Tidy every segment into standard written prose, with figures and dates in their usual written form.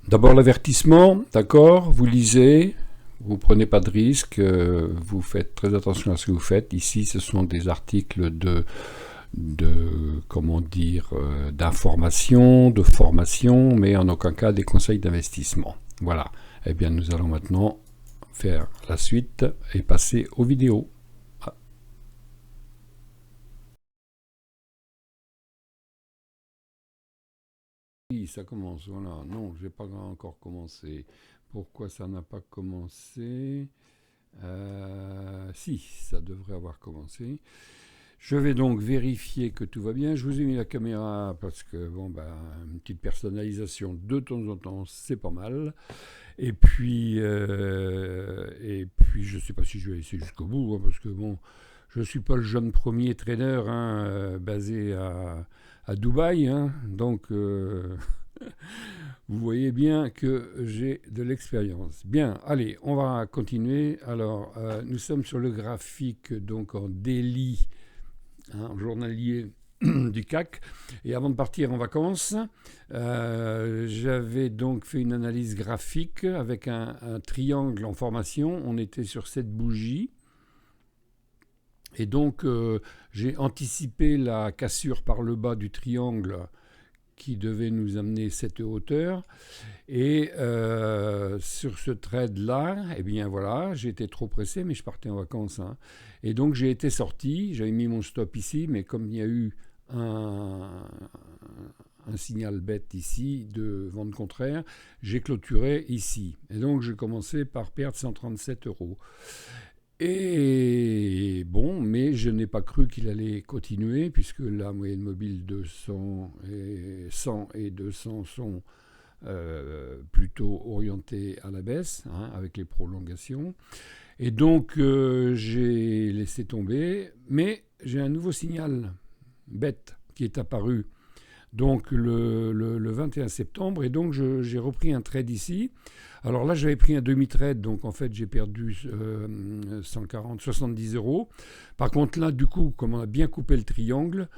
D'abord l'avertissement, d'accord, vous lisez, vous prenez pas de risques, vous faites très attention à ce que vous faites. Ici, ce sont des articles comment dire, d'information, de formation, mais en aucun cas des conseils d'investissement. Voilà. Eh bien, nous allons maintenant faire la suite et passer aux vidéos. Oui, ça commence, voilà. Non, je n'ai pas encore commencé. Pourquoi ça n'a pas commencé? Si, ça devrait avoir commencé. Je vais donc vérifier que tout va bien. Je vous ai mis la caméra parce que, bon, une petite personnalisation de temps en temps, c'est pas mal. Et puis, je ne sais pas si je vais laisser jusqu'au bout, hein, parce que, bon, je ne suis pas le jeune premier trader basé à Dubaï, hein, donc vous voyez bien que j'ai de l'expérience. Bien, allez, on va continuer. Alors, nous sommes sur le graphique donc en daily, hein, journalier du CAC. Et avant de partir en vacances, j'avais donc fait une analyse graphique avec un triangle en formation. On était sur cette bougie. Et donc, j'ai anticipé la cassure par le bas du triangle qui devait nous amener cette hauteur. Et sur ce trade-là, eh bien voilà, j'étais trop pressé, mais je partais en vacances. Hein. Et donc, j'ai été sorti, j'avais mis mon stop ici, mais comme il y a eu un signal bête ici de vente contraire, j'ai clôturé ici. Et donc, j'ai commencé par perdre 137 €. Et bon, mais je n'ai pas cru qu'il allait continuer, puisque la moyenne mobile de 100 et 200 sont plutôt orientées à la baisse, hein, avec les prolongations. Et donc, j'ai laissé tomber, mais j'ai un nouveau signal bête qui est apparu donc le 21 septembre, et donc j'ai repris un trade ici. Alors là, j'avais pris un demi-trade, donc en fait, j'ai perdu 70 €. Par contre, là, du coup, comme on a bien coupé le triangle,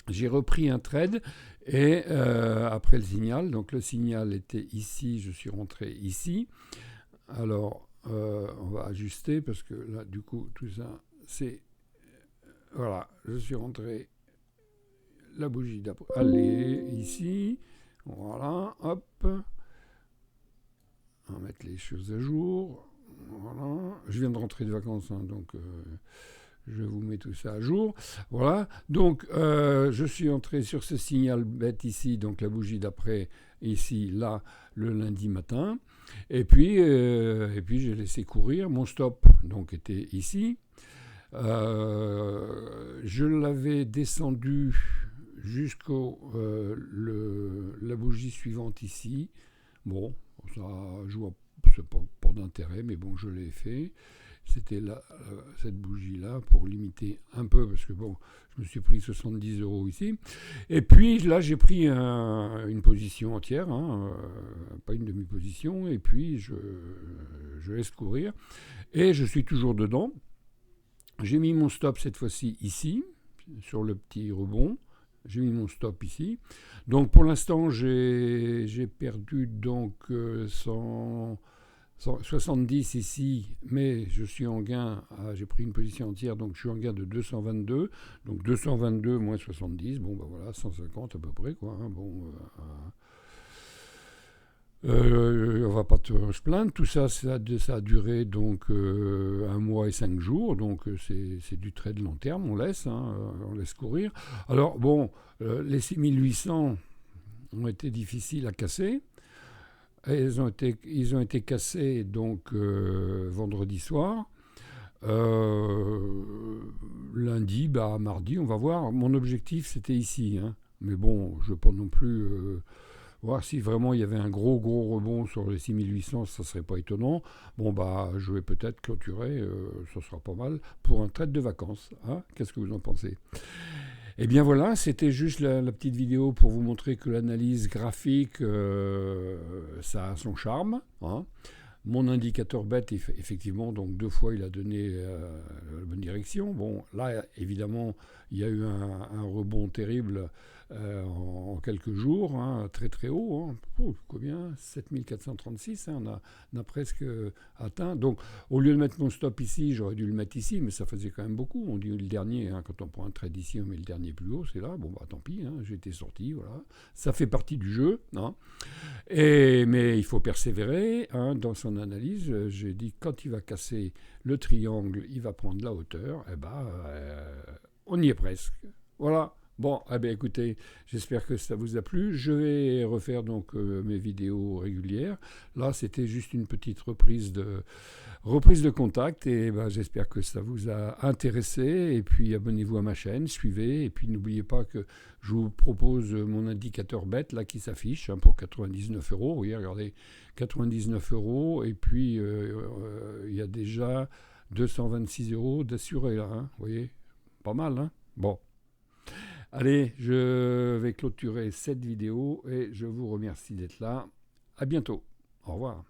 j'ai repris un trade, et après le signal, donc le signal était ici, je suis rentré ici. Alors, on va ajuster, parce que là, du coup, tout ça, c'est... Voilà, je suis rentré... La bougie d'après. Allez, ici. Voilà, hop. On va mettre les choses à jour. Voilà. Je viens de rentrer de vacances, hein, donc je vous mets tout ça à jour. Voilà. Donc, je suis entré sur ce signal bête ici, donc la bougie d'après, ici, là, le lundi matin. Et puis j'ai laissé courir. Mon stop, donc, était ici. Je l'avais descendu jusqu'au la bougie suivante ici. Bon, ça joue pas d'intérêt, mais bon, je l'ai fait. C'était cette bougie-là pour limiter un peu, parce que bon, je me suis pris 70 € ici. Et puis là, j'ai pris une position entière, hein, pas une demi-position, et puis je laisse courir. Et je suis toujours dedans. J'ai mis mon stop cette fois-ci ici, sur le petit rebond. J'ai mis mon stop ici. Donc pour l'instant, j'ai perdu donc 170 ici, mais je suis en gain. J'ai pris une position entière, donc je suis en gain de 222. Donc 222 moins 70, bon ben voilà, 150 à peu près, quoi. Hein, bon... on va pas se plaindre, tout ça, ça a duré donc 1 mois et 5 jours, donc c'est du trade long terme, on laisse courir. Alors bon, les 6800 ont été difficiles à casser. Ils ont été cassés donc vendredi soir. Lundi, mardi, on va voir. Mon objectif, c'était ici, hein. Mais bon, je ne veux pas non plus... voir si vraiment il y avait un gros rebond sur les 6800, ça serait pas étonnant. Bon, je vais peut-être clôturer, ça sera pas mal, pour un trade de vacances. Hein. Qu'est-ce que vous en pensez? Eh bien voilà, c'était juste la petite vidéo pour vous montrer que l'analyse graphique, ça a son charme. Hein. Mon indicateur bête, effectivement, donc 2 fois, il a donné la bonne direction. Bon, là, évidemment, il y a eu un rebond terrible en quelques jours, hein, très très haut. Hein. Combien 7436, hein, on a presque atteint. Donc, au lieu de mettre mon stop ici, j'aurais dû le mettre ici, mais ça faisait quand même beaucoup. On dit le dernier, hein, quand on prend un trade ici, on met le dernier plus haut, c'est là. Bon, bah tant pis, hein, j'étais sorti, voilà. Ça fait partie du jeu. Hein. Mais il faut persévérer hein, dans son analyse. J'ai dit quand il va casser le triangle, il va prendre la hauteur. Eh ben, on y est presque. Voilà. Bon, eh ben, écoutez, j'espère que ça vous a plu. Je vais refaire donc mes vidéos régulières. Là, c'était juste une petite reprise de contact et ben, j'espère que ça vous a intéressé. Et puis abonnez-vous à ma chaîne, suivez. Et puis n'oubliez pas que je vous propose mon indicateur bête là qui s'affiche hein, pour 99 €. Vous voyez, regardez, 99 €. Et puis il y a déjà 226 € d'assurés là. Hein, vous voyez, pas mal. Hein, bon. Allez, je vais clôturer cette vidéo et je vous remercie d'être là. À bientôt. Au revoir.